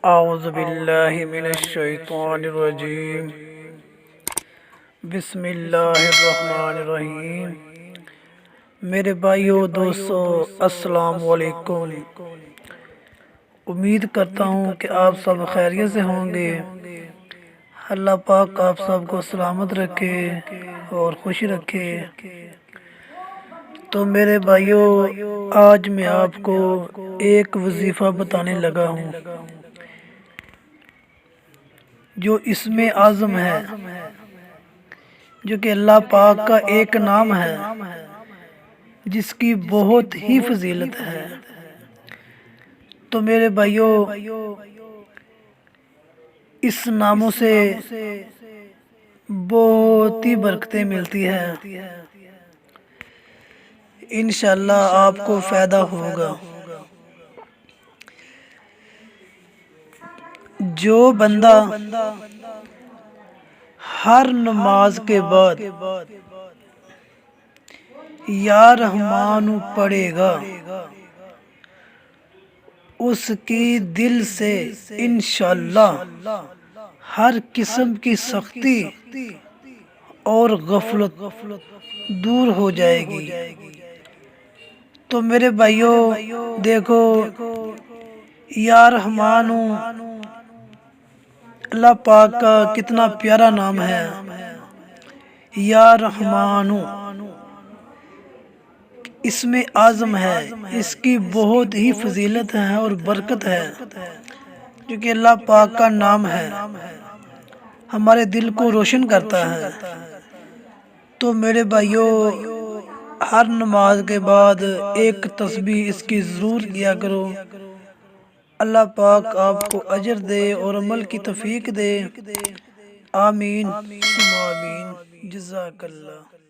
اعوذ باللہ من الشیطان الرجیم بسم اللہ الرحمن الرحیم۔ میرے بھائیو دوستو، السلام علیکم۔ امید کرتا ہوں کہ آپ سب خیریت سے ہوں گے۔ اللہ پاک آپ سب کو سلامت رکھے اور خوش رکھے۔ تو میرے بھائیو، آج میں آپ کو ایک وظیفہ بتانے لگا ہوں جو اسم اعظم ہے، جو کہ اللہ پاک کا ایک نام ہے جس کی بہت ہی فضیلت ہے۔ تو میرے بھائیو، اس ناموں سے بہت ہی برکتیں ملتی ہیں۔ انشاءاللہ آپ کو فائدہ ہوگا۔ جو بندہ ہر نماز کے بعد یا رحمان پڑھے گا، اس کی دل سے انشاءاللہ ہر قسم کی سختی اور غفلت دور ہو جائے گی۔ تو میرے بھائیو دیکھو، یا رحمان اللہ پاک کا کتنا پیارا نام ہے۔ یا رحمان اسم اعظم ہے، اس کی بہت ہی فضیلت ہے اور برکت ہے، کیونکہ اللہ پاک کا نام ہے، ہمارے دل کو روشن کرتا ہے۔ تو میرے بھائیو، ہر نماز کے بعد ایک تسبیح اس کی ضرور کیا کرو۔ اللہ پاک آپ کو اجر دے اور عمل کی توفیق دے۔ آمین ثم آمین۔ جزاک اللہ۔